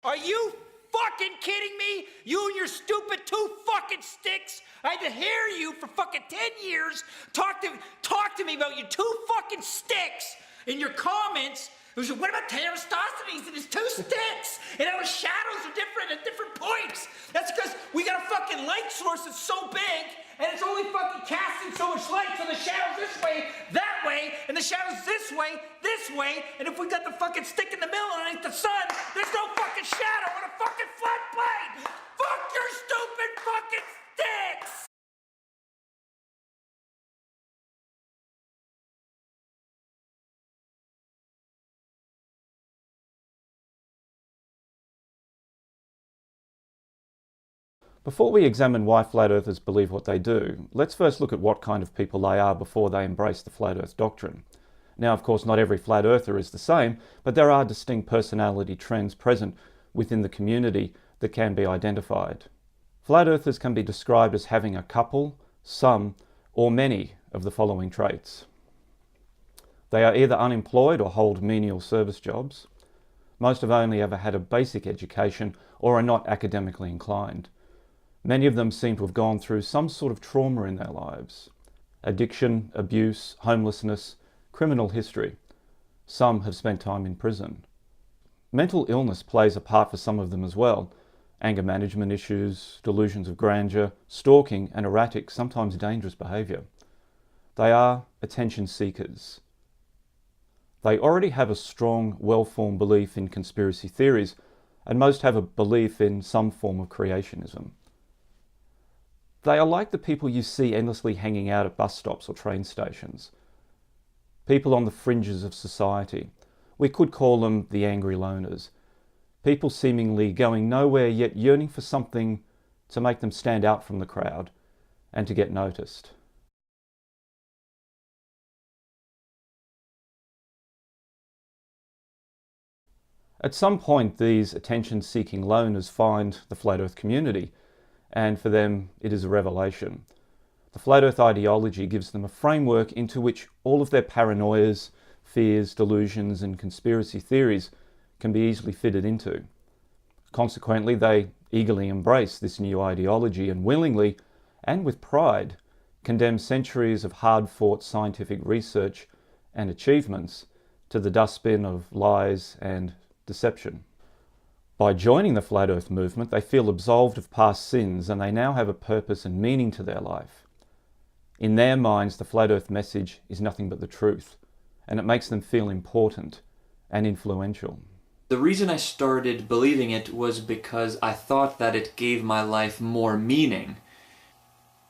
Are you fucking kidding me? You and your stupid 2 fucking sticks? I had to hear you for fucking 10 years talk to me about your 2 fucking sticks in your comments. It was, what about Aristophanes and his 2 sticks? And our shadows are different at different points. That's because we got a fucking light source that's so big, and it's only fucking casting so much light, so the shadow's this way, that way, and the shadow's this way, and if we got the fucking stick in the middle underneath the sun, there's no fucking shadow on a fucking flat plane! Fuck your stupid fucking sticks! Before we examine why flat earthers believe what they do, let's first look at what kind of people they are before they embrace the flat earth doctrine. Now, of course, not every flat earther is the same, but there are distinct personality trends present within the community that can be identified. Flat earthers can be described as having a couple, some, or many of the following traits. They are either unemployed or hold menial service jobs. Most have only ever had a basic education or are not academically inclined. Many of them seem to have gone through some sort of trauma in their lives. Addiction, abuse, homelessness, criminal history. Some have spent time in prison. Mental illness plays a part for some of them as well. Anger management issues, delusions of grandeur, stalking and erratic, sometimes dangerous behaviour. They are attention seekers. They already have a strong, well-formed belief in conspiracy theories, and most have a belief in some form of creationism. They are like the people you see endlessly hanging out at bus stops or train stations. People on the fringes of society. We could call them the angry loners. People seemingly going nowhere yet yearning for something to make them stand out from the crowd and to get noticed. At some point, these attention-seeking loners find the flat earth community, and for them it is a revelation. The flat earth ideology gives them a framework into which all of their paranoias, fears, delusions and conspiracy theories can be easily fitted into. Consequently, they eagerly embrace this new ideology and willingly, and with pride, condemn centuries of hard-fought scientific research and achievements to the dustbin of lies and deception. By joining the Flat Earth movement, they feel absolved of past sins and they now have a purpose and meaning to their life. In their minds, the Flat Earth message is nothing but the truth, and it makes them feel important and influential. The reason I started believing it was because I thought that it gave my life more meaning.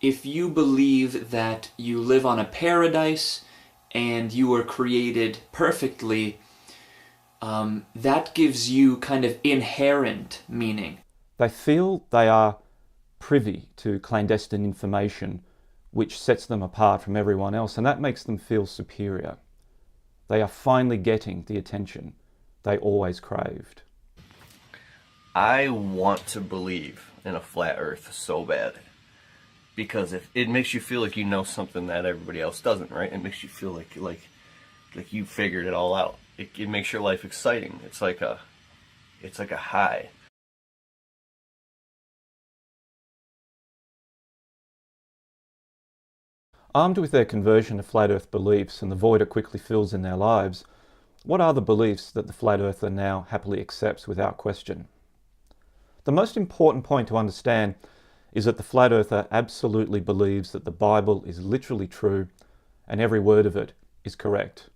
If you believe that you live on a paradise and you were created perfectly, that gives you kind of inherent meaning. They feel they are privy to clandestine information which sets them apart from everyone else, and that makes them feel superior. They are finally getting the attention they always craved. I want to believe in a flat earth so bad, because if it makes you feel like you know something that everybody else doesn't, right? It makes you feel like you figured it all out. It makes your life exciting. It's like a high. Armed with their conversion to flat earth beliefs and the void it quickly fills in their lives, what are the beliefs that the flat earther now happily accepts without question? The most important point to understand is that the flat earther absolutely believes that the Bible is literally true and every word of it is correct.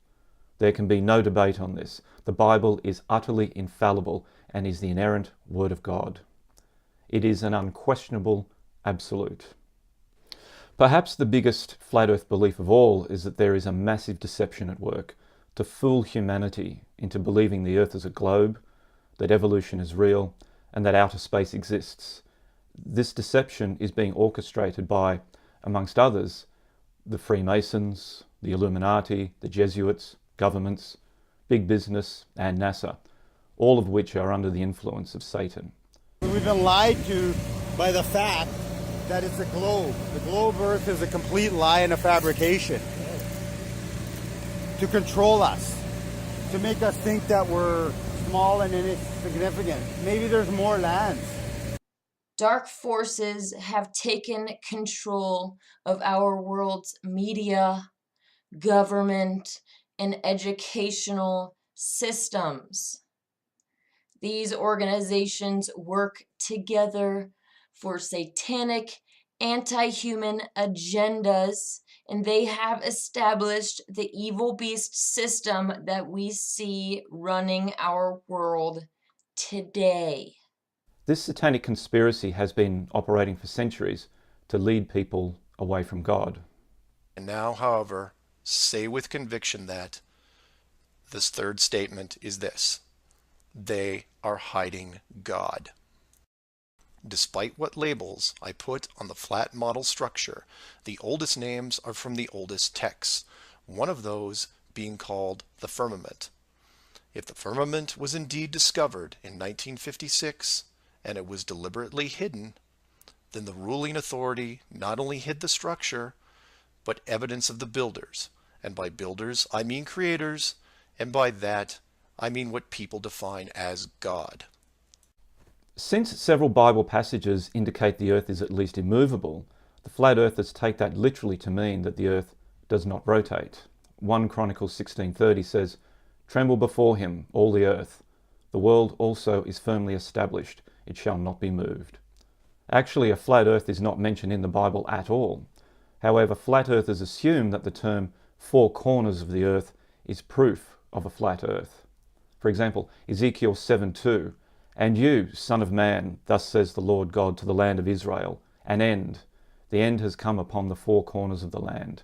There can be no debate on this. The Bible is utterly infallible and is the inerrant Word of God. It is an unquestionable absolute. Perhaps the biggest flat earth belief of all is that there is a massive deception at work to fool humanity into believing the earth is a globe, that evolution is real, and that outer space exists. This deception is being orchestrated by, amongst others, the Freemasons, the Illuminati, the Jesuits, governments, big business, and NASA, all of which are under the influence of Satan. We've been lied to by the fact that it's a globe. The globe Earth is a complete lie and a fabrication to control us, to make us think that we're small and insignificant. Maybe there's more lands. Dark forces have taken control of our world's media, government, and educational systems. These organizations work together for satanic, anti-human agendas, and they have established the evil beast system that we see running our world today. This satanic conspiracy has been operating for centuries to lead people away from God. And now, however, say with conviction that this third statement is this: they are hiding God. Despite what labels I put on the flat model structure, the oldest names are from the oldest texts, one of those being called the firmament. If the firmament was indeed discovered in 1956, and it was deliberately hidden, then the ruling authority not only hid the structure, but evidence of the builders. And by builders, I mean creators, and by that, I mean what people define as God. Since several Bible passages indicate the earth is at least immovable, the flat earthers take that literally to mean that the earth does not rotate. 1 Chronicles 16:30 says, "Tremble before him, all the earth. The world also is firmly established. It shall not be moved." Actually, a flat earth is not mentioned in the Bible at all. However, flat earthers assume that the term four corners of the earth is proof of a flat earth. For example, Ezekiel 7:2, "And you, son of man, thus says the Lord God to the land of Israel, an end. The end has come upon the four corners of the land."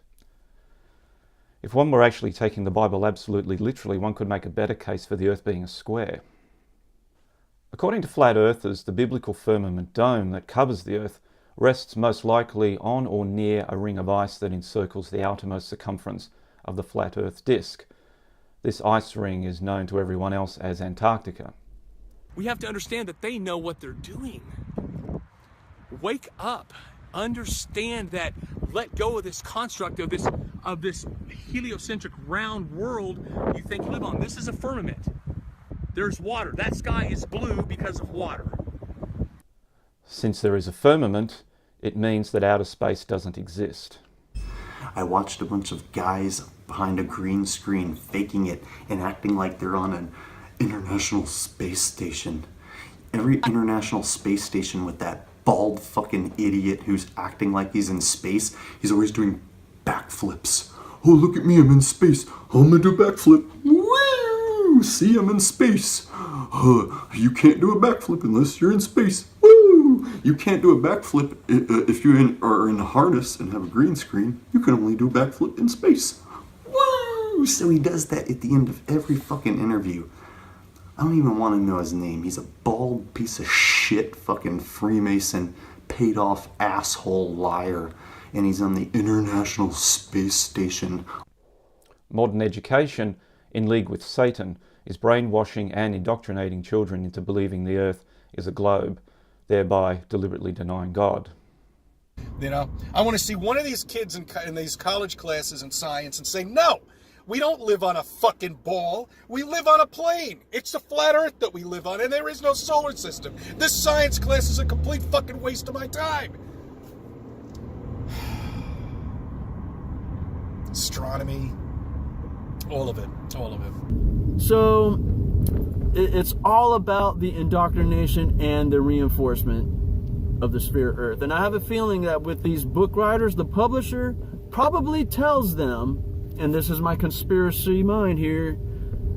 If one were actually taking the Bible absolutely literally, one could make a better case for the earth being a square. According to flat earthers, the biblical firmament dome that covers the earth rests most likely on or near a ring of ice that encircles the outermost circumference of the flat earth disk. This ice ring is known to everyone else as Antarctica. We have to understand that they know what they're doing. Wake up. Understand that. Let go of this construct of this heliocentric round world you think you live on. This is a firmament. There's water. That sky is blue because of water. Since there is a firmament, it means that outer space doesn't exist. I watched a bunch of guys behind a green screen faking it and acting like they're on an international space station. Every international space station with that bald fucking idiot who's acting like he's in space, he's always doing backflips. "Oh, look at me, I'm in space. I'm gonna do a backflip. Woo! See, I'm in space. You can't do a backflip unless you're in space. Woo! You can't do a backflip if you are in a harness and have a green screen. You can only do a backflip in space. Woo! So he does that at the end of every fucking interview. I don't even want to know his name. He's a bald piece of shit fucking Freemason, paid off asshole liar. And he's on the International Space Station. Modern education, in league with Satan, is brainwashing and indoctrinating children into believing the earth is a globe, thereby deliberately denying God. You know, I want to see one of these kids in these college classes in science and say, no, we don't live on a fucking ball. We live on a plane. It's the flat earth that we live on, and there is no solar system. This science class is a complete fucking waste of my time. Astronomy, all of it. So it's all about the indoctrination and the reinforcement of the sphere Earth. And I have a feeling that with these book writers, the publisher probably tells them, and this is my conspiracy mind here,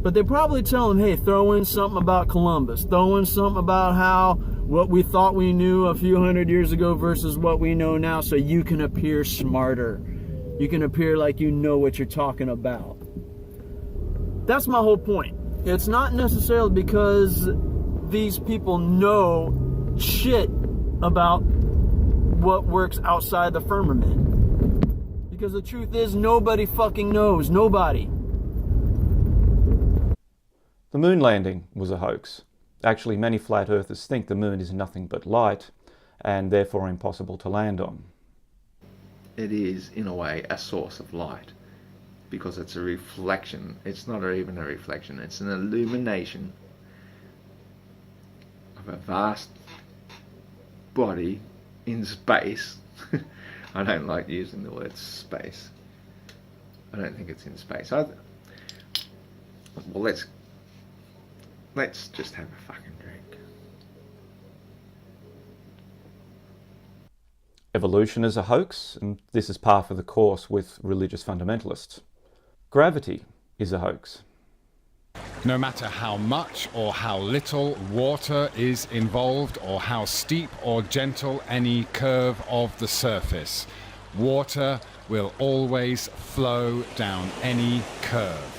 but they probably tell them, hey, throw in something about Columbus, throw in something about how what we thought we knew a few hundred years ago versus what we know now, so you can appear smarter. You can appear like you know what you're talking about. That's my whole point. It's not necessarily because these people know shit about what works outside the firmament. Because the truth is, nobody fucking knows. Nobody. The moon landing was a hoax. Actually, many flat earthers think the moon is nothing but light, and therefore impossible to land on. It is, in a way, a source of light, because it's a reflection. It's not even a reflection, it's an illumination a vast body in space. I don't like using the word space. I don't think it's in space. Well, let's just have a fucking drink. Evolution is a hoax, and this is par for the course with religious fundamentalists. Gravity is a hoax. No matter how much or how little water is involved, or how steep or gentle any curve of the surface, water will always flow down any curve.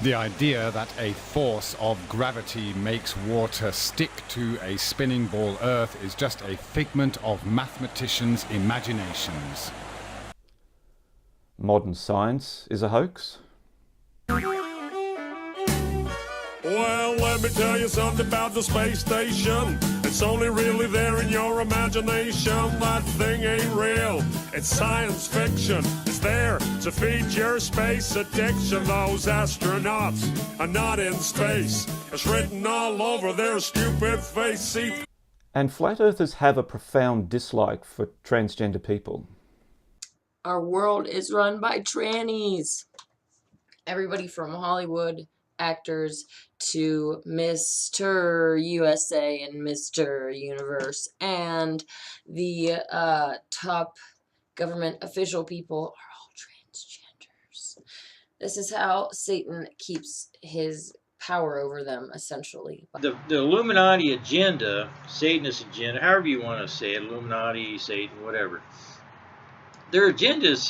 The idea that a force of gravity makes water stick to a spinning ball Earth is just a figment of mathematicians' imaginations. Modern science is a hoax. Well, let me tell you something about the space station. It's only really there in your imagination. That thing ain't real. It's science fiction. It's there to feed your space addiction. Those astronauts are not in space. It's written all over their stupid face. See? And flat earthers have a profound dislike for transgender people. Our world is run by trannies. Everybody from Hollywood actors to Mr. USA and Mr. Universe and the top government official people are all transgenders. This is how Satan keeps his power over them, essentially. The Illuminati agenda, Satanist agenda, however you want to say it, Illuminati, Satan, whatever. Their agenda, is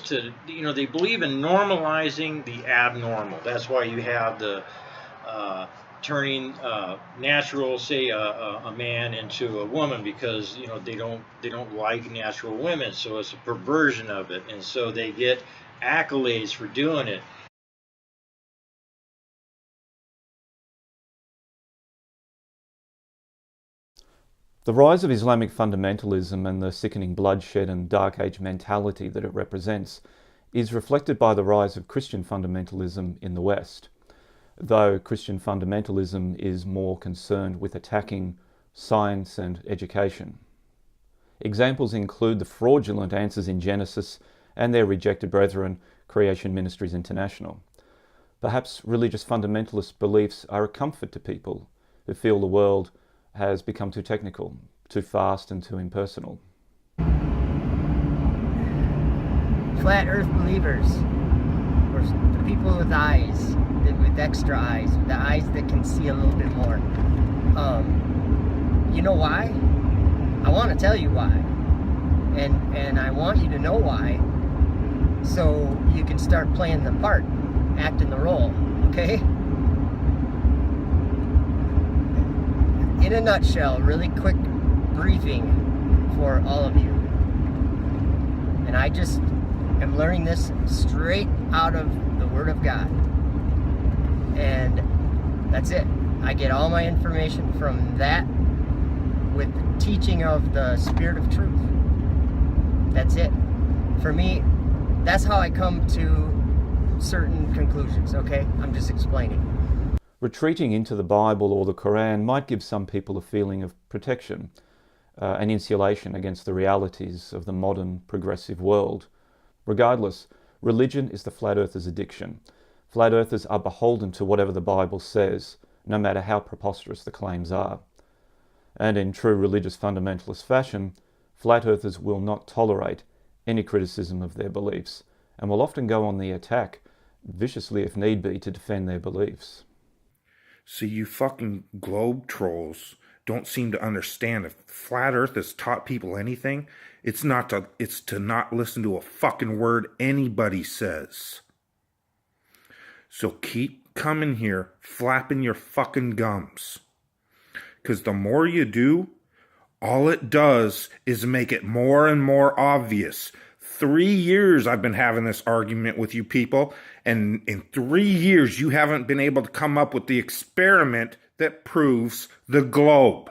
to, they believe in normalizing the abnormal. That's why you have the turning natural, say a man into a woman, because they don't like natural women, so it's a perversion of it, and so they get accolades for doing it. The rise of Islamic fundamentalism and the sickening bloodshed and Dark Age mentality that it represents is reflected by the rise of Christian fundamentalism in the West, though Christian fundamentalism is more concerned with attacking science and education. Examples include the fraudulent answers in Genesis and their rejected brethren, Creation Ministries International. Perhaps religious fundamentalist beliefs are a comfort to people who feel the world has become too technical, too fast and too impersonal. Flat Earth believers, or the people with eyes, with extra eyes, the eyes that can see a little bit more. You know why? I want to tell you why, and I want you to know why, so you can start playing the part, acting the role, okay? In a nutshell, really quick briefing for all of you. And I just am learning this straight out of the Word of God. And that's it. I get all my information from that with the teaching of the Spirit of Truth. That's it. For me, that's how I come to certain conclusions, okay? I'm just explaining. Retreating into the Bible or the Quran might give some people a feeling of protection, and insulation against the realities of the modern progressive world. Regardless, religion is the flat earthers' addiction. Flat earthers are beholden to whatever the Bible says, no matter how preposterous the claims are. And in true religious fundamentalist fashion, flat earthers will not tolerate any criticism of their beliefs, and will often go on the attack, viciously if need be, to defend their beliefs. See, you fucking globe trolls don't seem to understand. If flat earth has taught people anything, it's to not listen to a fucking word anybody says. So keep coming here flapping your fucking gums. Because the more you do, all it does is make it more and more obvious. 3 years I've been having this argument with you people, and in 3 years you haven't been able to come up with the experiment that proves the globe.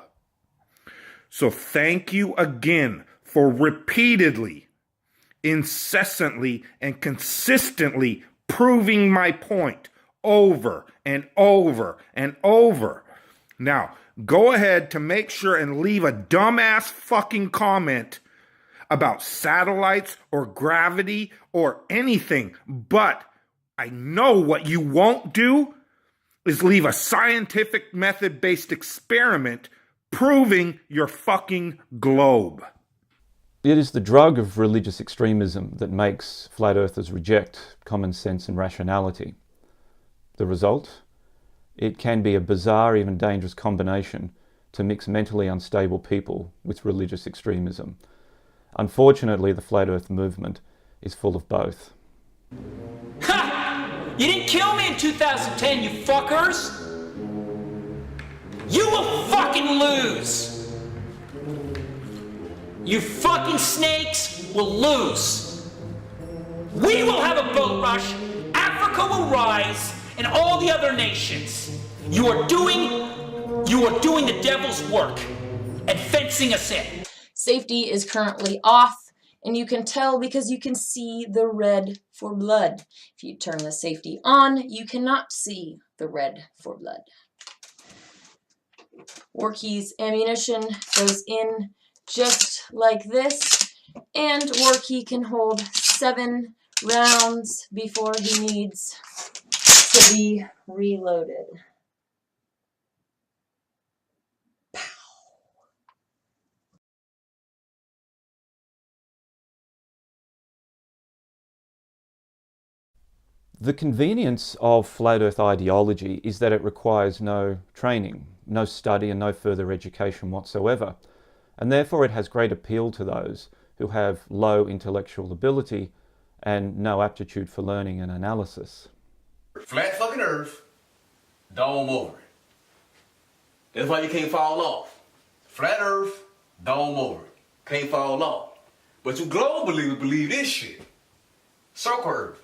So thank you again for repeatedly, incessantly, and consistently proving my point over and over and over. Now, go ahead to make sure and leave a dumbass fucking comment about satellites or gravity or anything. But I know what you won't do is leave a scientific method-based experiment proving your fucking globe. It is the drug of religious extremism that makes flat earthers reject common sense and rationality. The result? It can be a bizarre, even dangerous combination to mix mentally unstable people with religious extremism. Unfortunately, the flat earth movement is full of both. Ha! You didn't kill me in 2010, you fuckers! You will fucking lose! You fucking snakes will lose! We will have a boat rush, Africa will rise, and all the other nations. You are doing the devil's work and fencing us in. Safety is currently off, and you can tell because you can see the red for blood. If you turn the safety on, you cannot see the red for blood. Warkey's ammunition goes in just like this, and Warkey can hold 7 rounds before he needs to be reloaded. The convenience of flat earth ideology is that it requires no training, no study and no further education whatsoever, and therefore it has great appeal to those who have low intellectual ability and no aptitude for learning and analysis. Flat fucking earth, dome over it. That's why you can't fall off. Flat earth, dome over it. Can't fall off. But you globe believers believe this shit. Circle earth.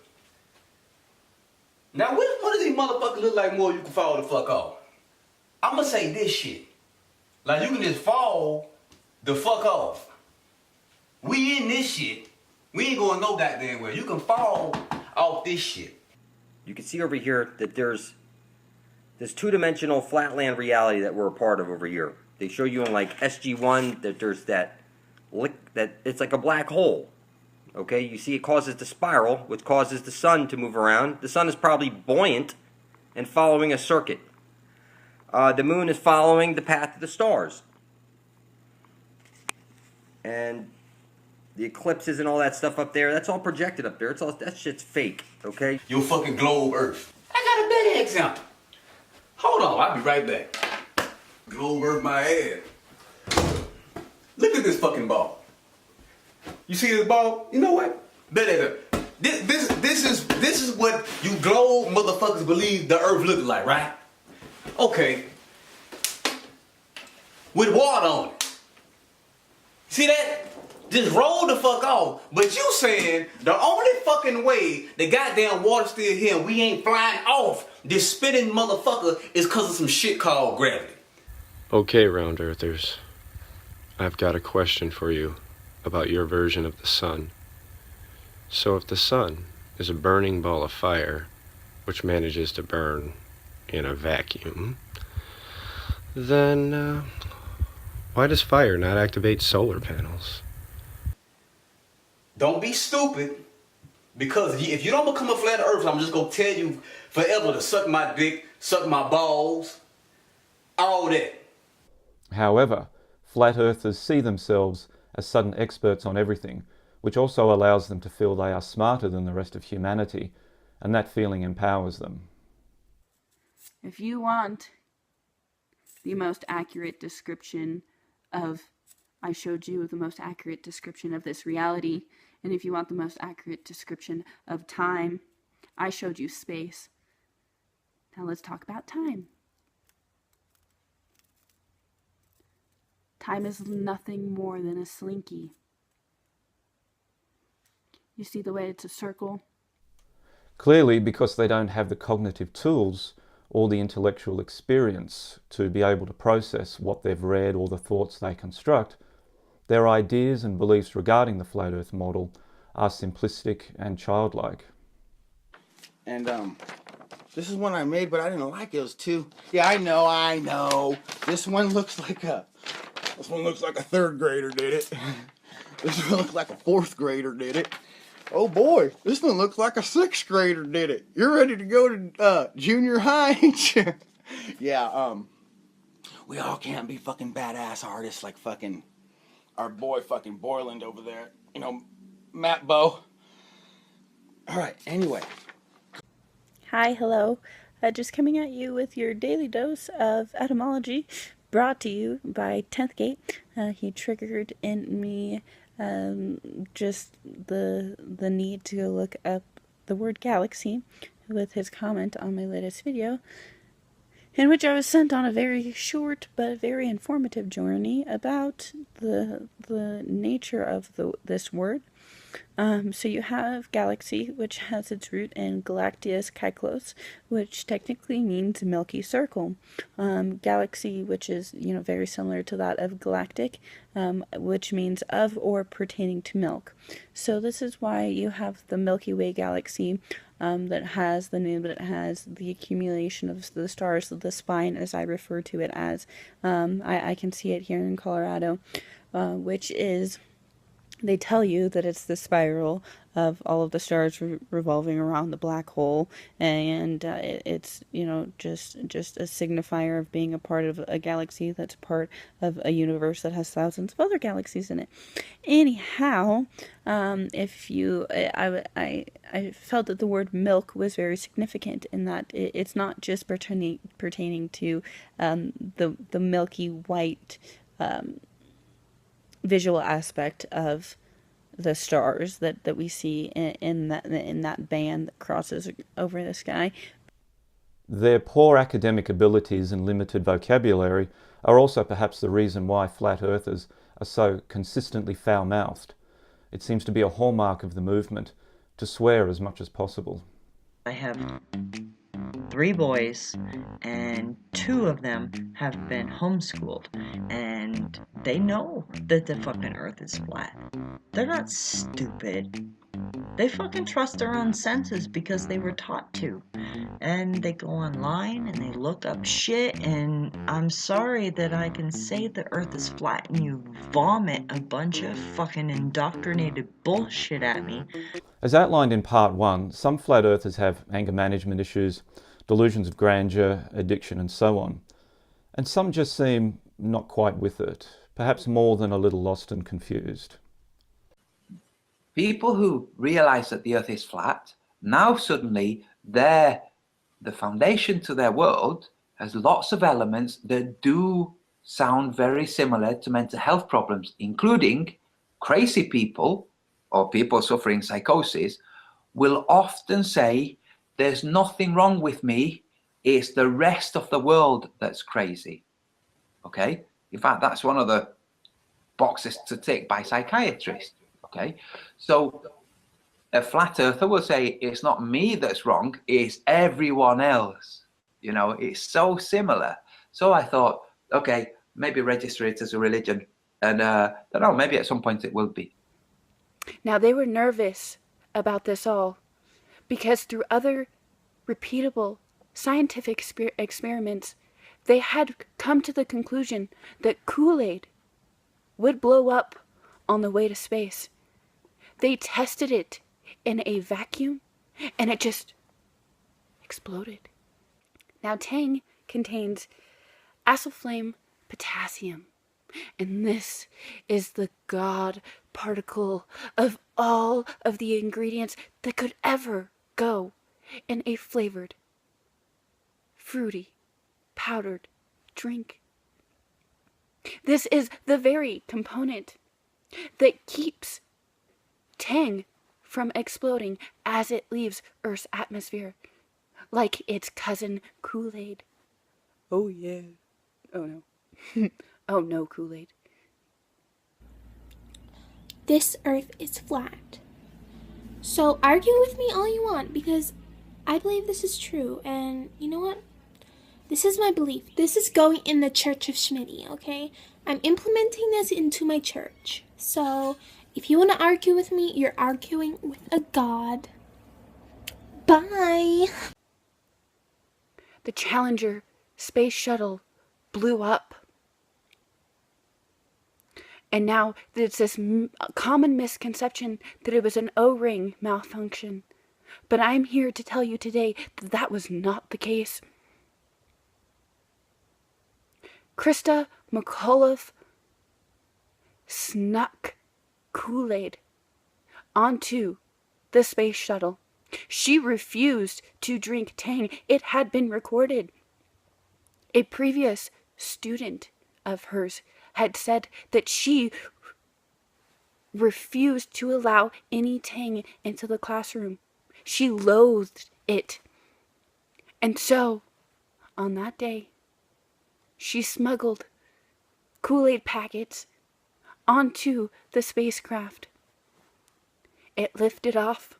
Now, which one of these motherfuckers look like more you can fall the fuck off? I'ma say this shit. Like, you can just fall the fuck off. We in this shit. We ain't going no goddamn way. You can fall off this shit. You can see over here that there's this two-dimensional flatland reality that we're a part of over here. They show you in like SG1 that there's that it's like a black hole. Okay, you see it causes the spiral, which causes the sun to move around. The sun is probably buoyant and following a circuit. The moon is following the path of the stars. And the eclipses and all that stuff up there, that's all projected up there. That shit's fake, okay? Your fucking globe earth. I got a better example. Hold on, I'll be right back. Globe earth my ass. Look at this fucking ball. You see this ball? You know what? Better. This is what you globe motherfuckers believe the earth looks like, right? Okay. With water on it. See that? Just roll the fuck off. But you saying the only fucking way the goddamn water still here and we ain't flying off this spinning motherfucker is because of some shit called gravity. Okay, round earthers. I've got a question for you about your version of the sun. So if the sun is a burning ball of fire which manages to burn in a vacuum, then why does fire not activate solar panels? Don't be stupid, because if you don't become a flat earth, I'm just gonna tell you forever to suck my dick, suck my balls, all that. However, flat earthers see themselves as sudden experts on everything, which also allows them to feel they are smarter than the rest of humanity, and that feeling empowers them. If you want the most accurate description of, I showed you the most accurate description of this reality, and if you want the most accurate description of time, I showed you space. Now let's talk about time. Time is nothing more than a slinky. You see the way it's a circle? Clearly, because they don't have the cognitive tools or the intellectual experience to be able to process what they've read or the thoughts they construct, their ideas and beliefs regarding the flat earth model are simplistic and childlike. And This is one I made, but I didn't like it. It was too... Yeah, I know. This one looks like a third grader did it. This one looks like a fourth grader did it. Oh boy, this one looks like a sixth grader did it. You're ready to go to junior high, ain't you? Yeah, we all can't be fucking badass artists like fucking our boy fucking Borland over there. You know, Matt Bow. Alright, anyway. Hi, hello. Just coming at you with your daily dose of etymology, brought to you by 10th Gate. He triggered in me just the need to go look up the word galaxy with his comment on my latest video, in which I was sent on a very short but very informative journey about the nature of this word. So you have galaxy, which has its root in Galactius Kyklos, which technically means milky circle. Galaxy, which is, very similar to that of galactic, which means of or pertaining to milk. So this is why you have the Milky Way galaxy, that has the name that it has, the accumulation of the stars, the spine, as I refer to it as. I can see it here in Colorado, which is... They tell you that it's the spiral of all of the stars revolving around the black hole, and it's, just a signifier of being a part of a galaxy that's part of a universe that has thousands of other galaxies in it. Anyhow, I felt that the word milk was very significant in that it's not just pertaining to the milky white visual aspect of the stars that we see in that band that crosses over the sky. Their poor academic abilities and limited vocabulary are also perhaps the reason why flat earthers are so consistently foul-mouthed. It seems to be a hallmark of the movement to swear as much as possible. I have 3 boys, and 2 of them have been homeschooled, and they know that the fucking earth is flat. They're not stupid. They fucking trust their own senses because they were taught to. And they go online and they look up shit, and I'm sorry that I can say the earth is flat and you vomit a bunch of fucking indoctrinated bullshit at me. As outlined in part 1, some flat earthers have anger management issues, delusions of grandeur, addiction, and so on. And some just seem not quite with it, perhaps more than a little lost and confused. People who realize that the earth is flat, now suddenly the foundation to their world has lots of elements that do sound very similar to mental health problems, including crazy people or people suffering psychosis will often say, there's nothing wrong with me, it's the rest of the world that's crazy. Okay? In fact, that's one of the boxes to tick by psychiatrists. Okay? So a flat earther will say, it's not me that's wrong, it's everyone else. It's so similar. So I thought, okay, maybe register it as a religion. And I don't know, maybe at some point it will be. Now, they were nervous about this all because through other repeatable scientific experiments, they had come to the conclusion that Kool-Aid would blow up on the way to space. They tested it in a vacuum and it just exploded. Now, Tang contains acyl flame potassium, and this is the God particle of all of the ingredients that could ever go in a flavored, fruity, powdered drink. This is the very component that keeps Tang from exploding as it leaves Earth's atmosphere, like its cousin Kool-Aid. Oh yeah. Oh no. Oh no, Kool-Aid. This earth is flat. So argue with me all you want, because I believe this is true, and you know what? This is my belief. This is going in the Church of Schmitty, okay? I'm implementing this into my church. So if you want to argue with me, you're arguing with a god. Bye! the Challenger space shuttle blew up. And now there's this common misconception that it was an O-ring malfunction. But I'm here to tell you today that that was not the case. Krista McAuliffe snuck Kool-Aid onto the space shuttle. She refused to drink Tang. It had been recorded. A previous student of hers had said that she refused to allow any Tang into the classroom. She loathed it. And so, on that day, she smuggled Kool-Aid packets onto the spacecraft. It lifted off,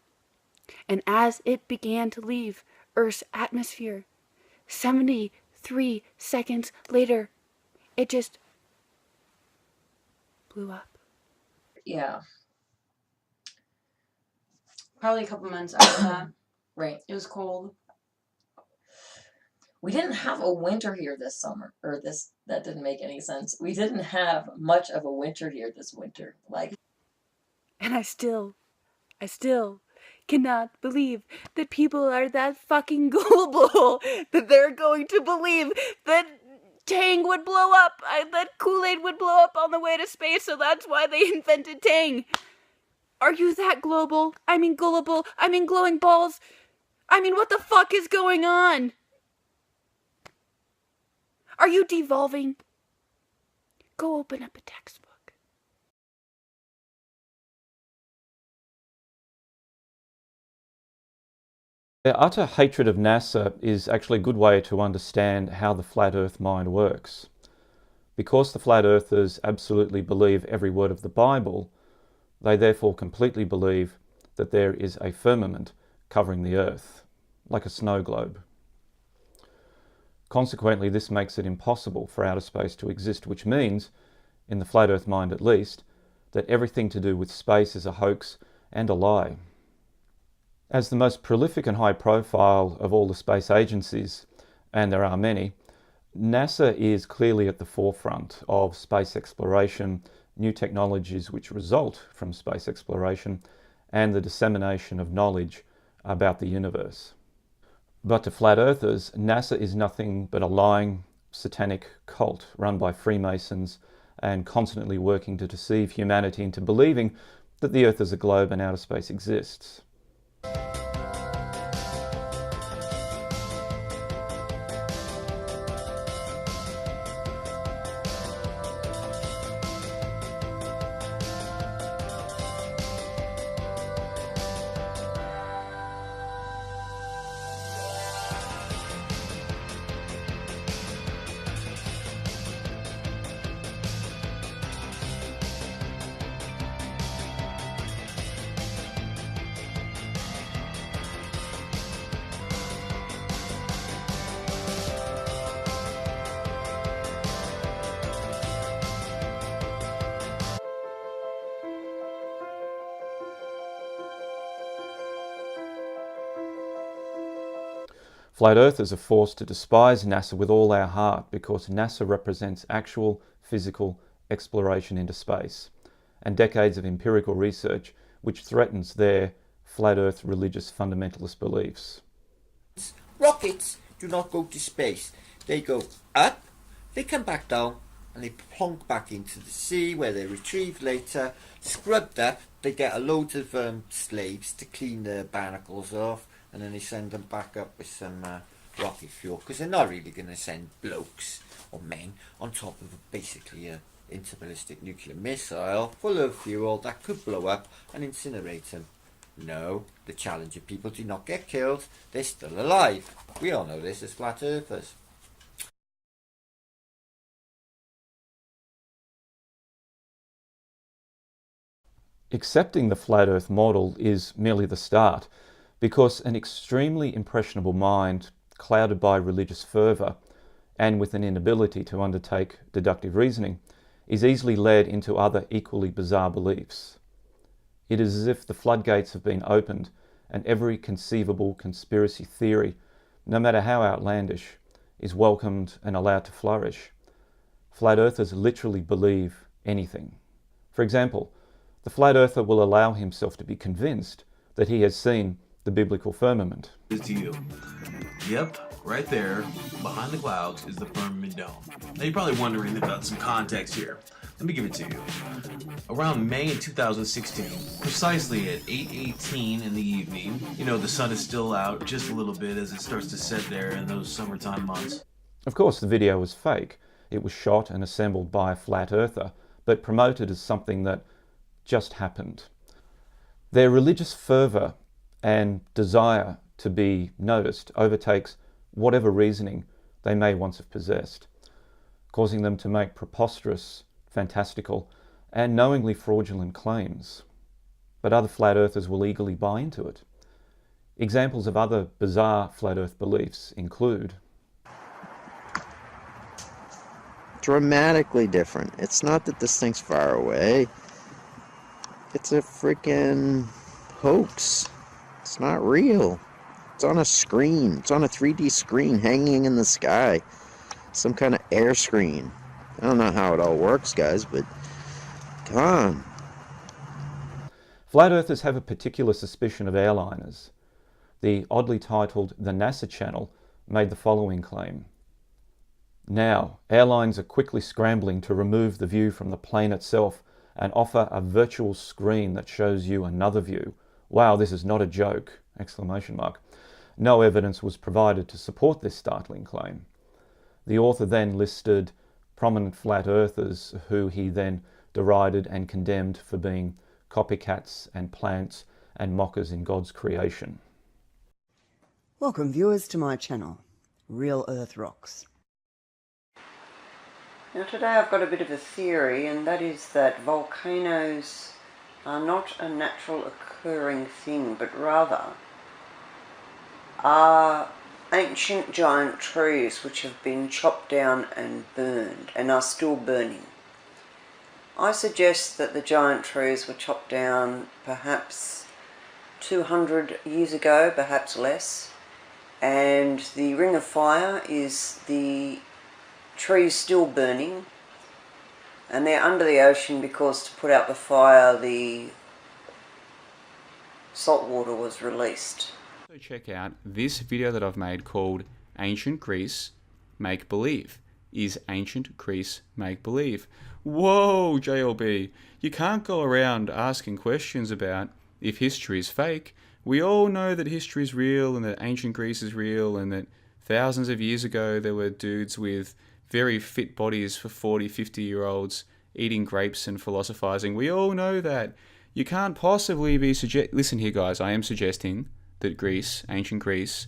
and as it began to leave Earth's atmosphere, 73 seconds later, it just blew up. Yeah. Probably a couple months after that. Right. It was cold. We didn't have a winter here this summer. That didn't make any sense. We didn't have much of a winter here this winter. And I still cannot believe that people are that fucking gullible that they're going to believe that Tang would blow up, that Kool-Aid would blow up on the way to space, so that's why they invented Tang. Are you that gullible? I mean gullible. I mean glowing balls. I mean, what the fuck is going on? Are you devolving? Go open up a textbook. Their utter hatred of NASA is actually a good way to understand how the flat earth mind works. Because the flat earthers absolutely believe every word of the Bible, they therefore completely believe that there is a firmament covering the earth, like a snow globe. Consequently, this makes it impossible for outer space to exist, which means, in the flat earth mind at least, that everything to do with space is a hoax and a lie. As the most prolific and high profile of all the space agencies, and there are many, NASA is clearly at the forefront of space exploration, new technologies which result from space exploration, and the dissemination of knowledge about the universe. But to flat earthers, NASA is nothing but a lying, satanic cult run by Freemasons and constantly working to deceive humanity into believing that the earth is a globe and outer space exists. Flat earthers are forced to despise NASA with all our heart because NASA represents actual physical exploration into space and decades of empirical research which threatens their flat earth religious fundamentalist beliefs. Rockets do not go to space. They go up, they come back down, and they plonk back into the sea where they're retrieved later, scrubbed up. They get a load of slaves to clean their barnacles off, and then they send them back up with some rocket fuel, because they're not really going to send blokes or men on top of basically a interballistic nuclear missile full of fuel that could blow up and incinerate them. No, the Challenger people do not get killed. They're still alive. We all know this as flat earthers. Accepting the flat earth model is merely the start, because an extremely impressionable mind, clouded by religious fervour, and with an inability to undertake deductive reasoning, is easily led into other equally bizarre beliefs. It is as if the floodgates have been opened and every conceivable conspiracy theory no matter how outlandish, is welcomed and allowed to flourish. Flat earthers literally believe anything. For example, the flat earther will allow himself to be convinced that he has seen the biblical firmament. It's to you. Yep, right there, behind the clouds, is the firmament dome. Now you're probably wondering about some context here. Let me give it to you. Around May in 2016, precisely at 8:18 in the evening, you know, the sun is still out just a little bit as it starts to set there in those summertime months. Of course, the video was fake. It was shot and assembled by a flat earther, but promoted as something that just happened. Their religious fervour and desire to be noticed overtakes whatever reasoning they may once have possessed, causing them to make preposterous, fantastical, and knowingly fraudulent claims. But other flat earthers will eagerly buy into it. Examples of other bizarre flat earth beliefs include dramatically different. It's not that this thing's far away. It's a freaking hoax. It's not real. It's on a screen. It's on a 3D screen hanging in the sky. Some kind of air screen. I don't know how it all works, guys, but come on. Flat earthers have a particular suspicion of airliners. The oddly titled The NASA Channel made the following claim. Now, airlines are quickly scrambling to remove the view from the plane itself and offer a virtual screen that shows you another view. Wow, this is not a joke! ! No evidence was provided to support this startling claim. The author then listed prominent flat earthers who he then derided and condemned for being copycats and plants and mockers in God's creation. Welcome viewers to my channel, Real Earth Rocks. Now today I've got a bit of a theory, and that is that volcanoes are not a natural occurring thing, but rather are ancient giant trees which have been chopped down and burned and are still burning. I suggest that the giant trees were chopped down perhaps 200 years ago, perhaps less, and the ring of fire is the trees still burning, and they're under the ocean because to put out the fire the salt water was released. So check out this video that I've made called Ancient Greece Make Believe. Is ancient Greece make believe? Whoa, JLB, you can't go around asking questions about if history is fake. We all know that history is real and that ancient Greece is real and that thousands of years ago there were dudes with very fit bodies for 40, 50-year-olds eating grapes and philosophizing. We all know that. You can't possibly be listen here, guys, I am suggesting that Greece, ancient Greece,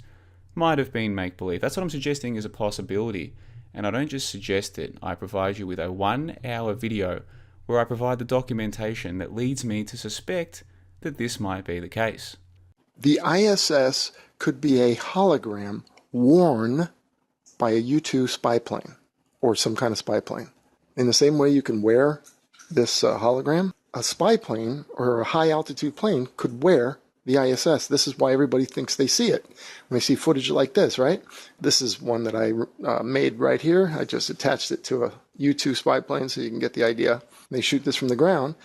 might have been make-believe. That's what I'm suggesting is a possibility. And I don't just suggest it, I provide you with a 1-hour video where I provide the documentation that leads me to suspect that this might be the case. The ISS could be a hologram worn by a U-2 spy plane or some kind of spy plane. In the same way you can wear this hologram, a spy plane or a high-altitude plane could wear the ISS. This is why everybody thinks they see it when they see footage like this, right? This is one that I made right here. I just attached it to a U-2 spy plane so you can get the idea. They shoot this from the ground,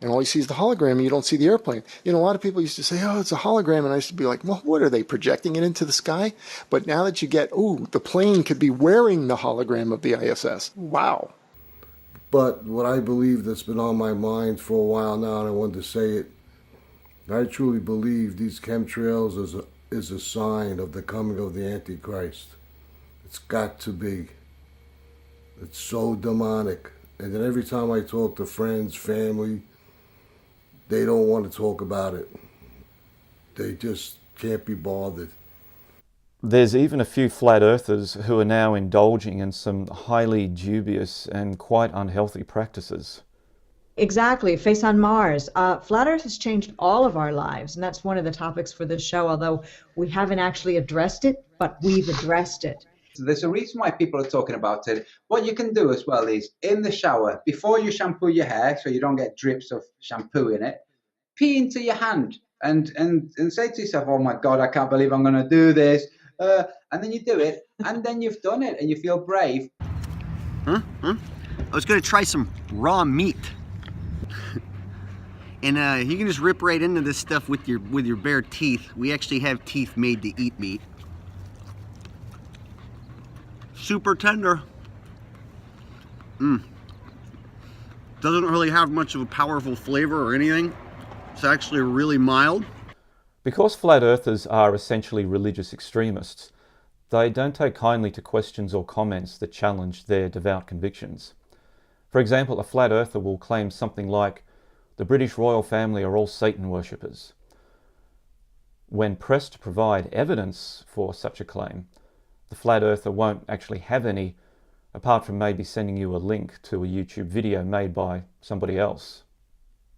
and all you see is the hologram, and you don't see the airplane. You know, a lot of people used to say, oh, it's a hologram, and I used to be like, well, what are they, projecting it into the sky? But now that you get, oh, the plane could be wearing the hologram of the ISS. Wow. But what I believe that's been on my mind for a while now, and I wanted to say it, I truly believe these chemtrails is a sign of the coming of the Antichrist. It's got to be. It's so demonic. And then every time I talk to friends, family, they don't want to talk about it. They just can't be bothered. There's even a few flat earthers who are now indulging in some highly dubious and quite unhealthy practices. Exactly. Face on Mars. Flat Earth has changed all of our lives, and that's one of the topics for this show, although we haven't actually addressed it, but we've addressed it. So there's a reason why people are talking about it. What you can do as well is, in the shower, before you shampoo your hair, so you don't get drips of shampoo in it, pee into your hand and say to yourself, oh my God, I can't believe I'm going to do this. And then you do it, and then you've done it, and you feel brave. Huh? I was gonna try some raw meat. And you can just rip right into this stuff with your bare teeth. We actually have teeth made to eat meat. Super tender. Doesn't really have much of a powerful flavor or anything. It's actually really mild. Because flat earthers are essentially religious extremists, they don't take kindly to questions or comments that challenge their devout convictions. For example, a flat earther will claim something like, "The British royal family are all Satan worshippers." When pressed to provide evidence for such a claim, the flat earther won't actually have any, apart from maybe sending you a link to a YouTube video made by somebody else.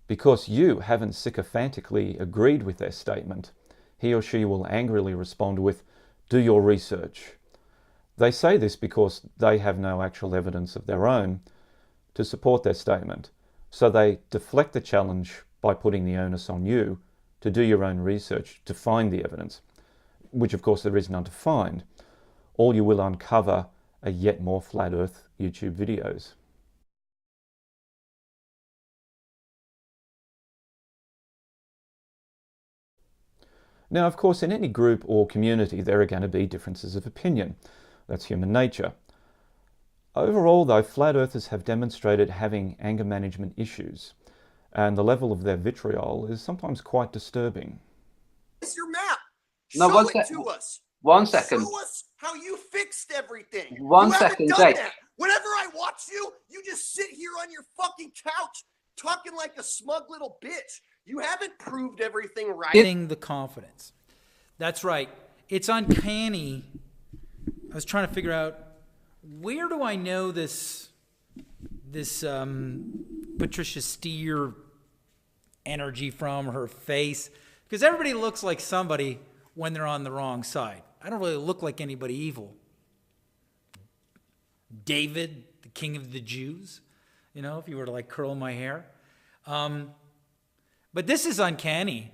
Because you haven't sycophantically agreed with their statement, he or she will angrily respond with, "Do your research." They say this because they have no actual evidence of their own to support their statement, so they deflect the challenge by putting the onus on you to do your own research to find the evidence, which of course there is none to find. All you will uncover are yet more flat earth YouTube videos. Now, of course, in any group or community, there are going to be differences of opinion. That's human nature. Overall, though, flat earthers have demonstrated having anger management issues, and the level of their vitriol is sometimes quite disturbing. It's your map. No, Show it to us. 1 second. Show us how you fixed everything. One you haven't second, done Jake. that. Whenever I watch you, you just sit here on your fucking couch talking like a smug little bitch. You haven't proved everything right. Getting the confidence. That's right. It's uncanny. I was trying to figure out, where do I know this Patricia Steer energy from, her face? Because everybody looks like somebody when they're on the wrong side. I don't really look like anybody evil. David, the king of the Jews, you know, if you were to like curl my hair. But this is uncanny,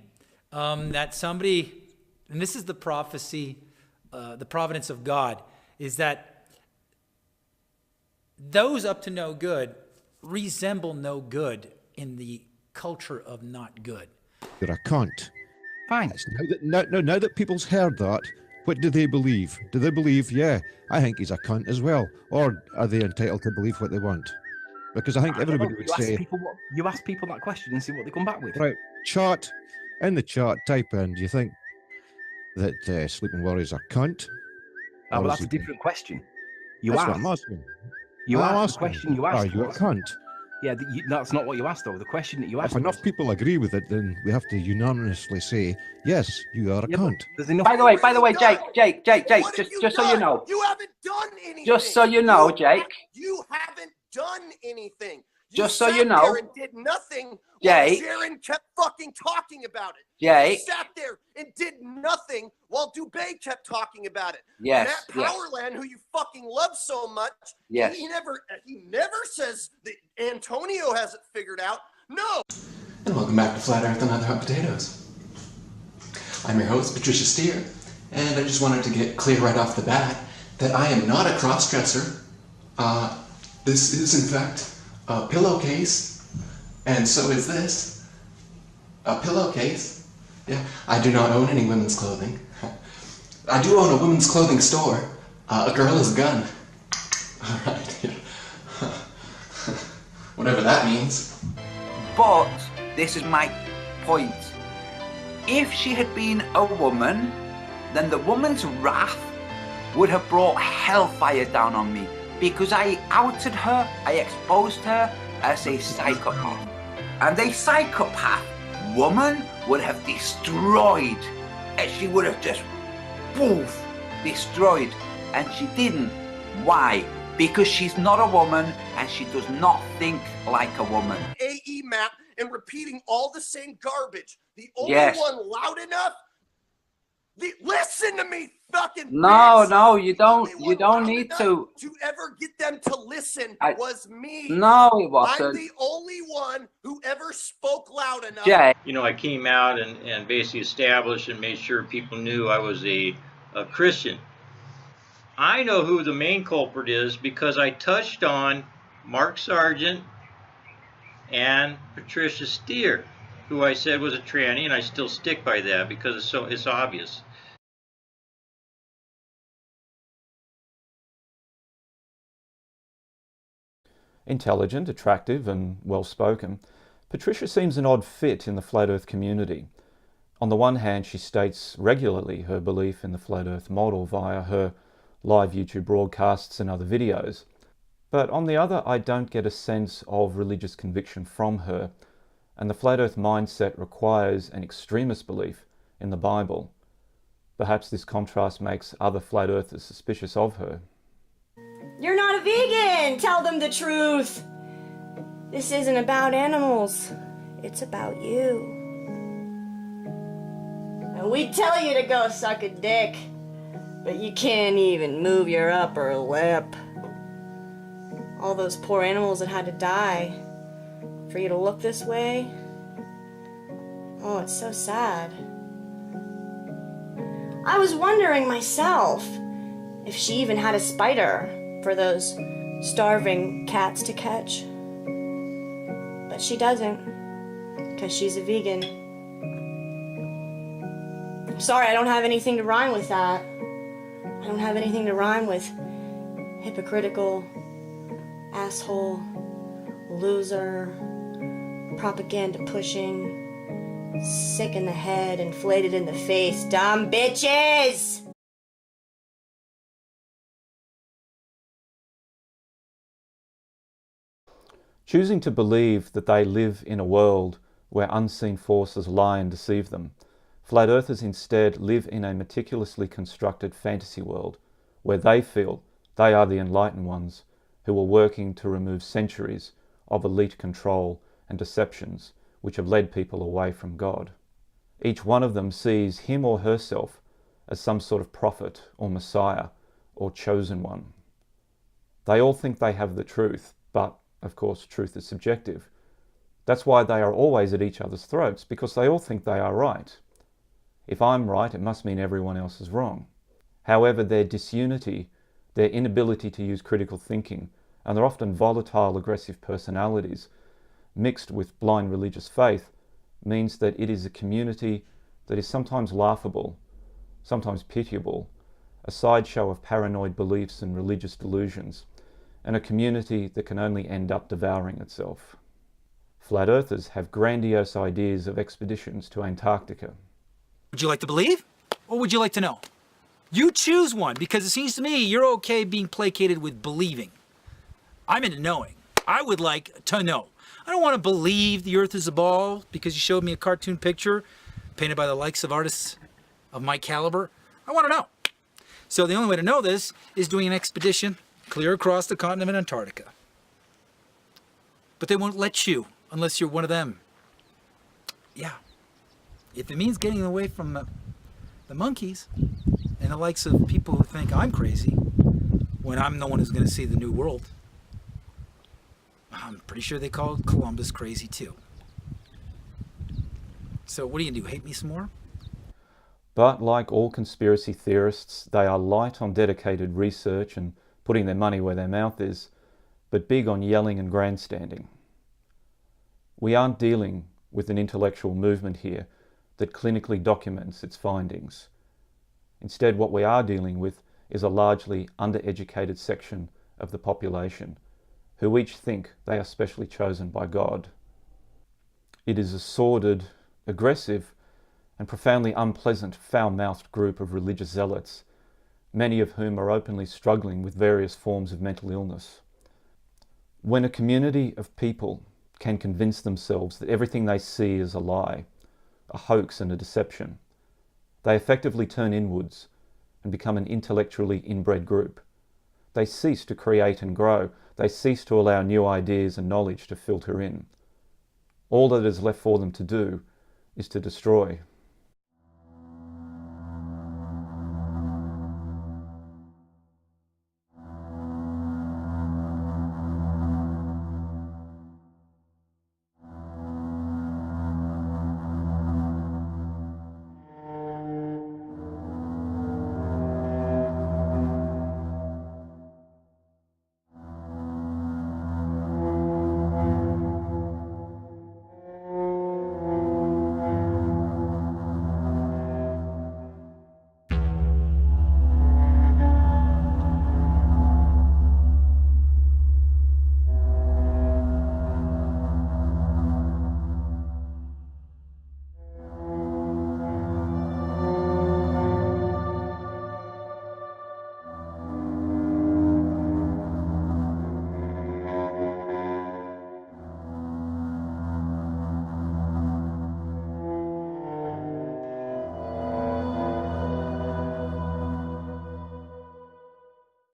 that somebody, and this is the prophecy, the providence of God, is that those up to no good resemble no good in the culture of not good. You're a cunt. Fine. Now that people's heard that, what do they believe? Do they believe, yeah, I think he's a cunt as well? Or are they entitled to believe what they want? Because I think everybody would say... You ask people that question and see what they come back with. Right, in the chat, type in, do you think that Sleeping Warrior's a cunt? Oh, well, that's a different question. That's what I'm asking. You I'm asked the asking, question you asked. are you a cunt? Yeah, that's not what you asked, though. The question that you asked. If enough people agree with it, then we have to unanimously say, yes, you are a cunt. There's enough. By the way, Jake, just so you know. You haven't done anything. Just so you know, Jake. You haven't done anything. Just so you sat know. there and did nothing Jake. while Sharon kept fucking talking about it. Jake. You sat there and did nothing while Dubé kept talking about it. Yes, Matt Powerland, who you fucking love so much, Yes. he never says that Antonio has it figured out. No. And welcome back to Flat Earth and Other Hot Potatoes. I'm your host, Patricia Steer, and I just wanted to get clear right off the bat that I am not a cross-dresser. This is, in fact, a pillowcase, and so is this. A pillowcase. Yeah, I do not own any women's clothing. I do own a women's clothing store. A girl is a gun. Alright, yeah. Whatever that means. But this is my point. If she had been a woman, then the woman's wrath would have brought hellfire down on me, because I outed her, I exposed her as a psychopath. And a psychopath woman would have destroyed, and she would have just poof, destroyed. And she didn't. Why? Because she's not a woman and she does not think like a woman. AE map and repeating all the same garbage. The only Yes. one loud enough. Listen to me, fucking. No, you don't need to. To ever get them to listen was me. No, it wasn't. I'm the only one who ever spoke loud enough. Jay. You know, I came out and basically established and made sure people knew I was a a Christian. I know who the main culprit is because I touched on Mark Sargent and Patricia Steer, who I said was a tranny, and I still stick by that because it's obvious. Intelligent, attractive, and well-spoken, Patricia seems an odd fit in the Flat Earth community. On the one hand, she states regularly her belief in the Flat Earth model via her live YouTube broadcasts and other videos. But on the other, I don't get a sense of religious conviction from her, and the Flat Earth mindset requires an extremist belief in the Bible. Perhaps this contrast makes other Flat Earthers suspicious of her. You're not a vegan! Tell them the truth! This isn't about animals. It's about you. And we tell you to go suck a dick, but you can't even move your upper lip. All those poor animals that had to die for you to look this way. Oh, it's so sad. I was wondering myself if she even had a spider for those starving cats to catch. But she doesn't, because she's a vegan. I'm sorry, I don't have anything to rhyme with that. I don't have anything to rhyme with hypocritical, asshole, loser, propaganda pushing, sick in the head, inflated in the face, dumb bitches! Choosing to believe that they live in a world where unseen forces lie and deceive them, Flat Earthers instead live in a meticulously constructed fantasy world where they feel they are the enlightened ones who are working to remove centuries of elite control and deceptions which have led people away from God. Each one of them sees him or herself as some sort of prophet or messiah or chosen one. They all think they have the truth, but of course truth is subjective. That's why they are always at each other's throats, because they all think they are right. If I'm right, it must mean everyone else is wrong. However, their disunity, their inability to use critical thinking, and their often volatile, aggressive personalities, mixed with blind religious faith, means that it is a community that is sometimes laughable, sometimes pitiable, a sideshow of paranoid beliefs and religious delusions, and a community that can only end up devouring itself. Flat Earthers have grandiose ideas of expeditions to Antarctica. Would you like to believe, or would you like to know? You choose one, because it seems to me you're okay being placated with believing. I'm into knowing. I would like to know. I don't want to believe the Earth is a ball because you showed me a cartoon picture painted by the likes of artists of my caliber. I want to know. So the only way to know this is doing an expedition clear across the continent of Antarctica. But they won't let you unless you're one of them. Yeah. If it means getting away from the monkeys and the likes of people who think I'm crazy when I'm the one who's going to see the new world, I'm pretty sure they called Columbus crazy too. So what are you going to do, hate me some more? But like all conspiracy theorists, they are light on dedicated research and putting their money where their mouth is, but big on yelling and grandstanding. We aren't dealing with an intellectual movement here that clinically documents its findings. Instead, what we are dealing with is a largely undereducated section of the population who each think they are specially chosen by God. It is a sordid, aggressive, and profoundly unpleasant, foul-mouthed group of religious zealots, many of whom are openly struggling with various forms of mental illness. When a community of people can convince themselves that everything they see is a lie, a hoax and a deception, they effectively turn inwards and become an intellectually inbred group. They cease to create and grow. They cease to allow new ideas and knowledge to filter in. All that is left for them to do is to destroy.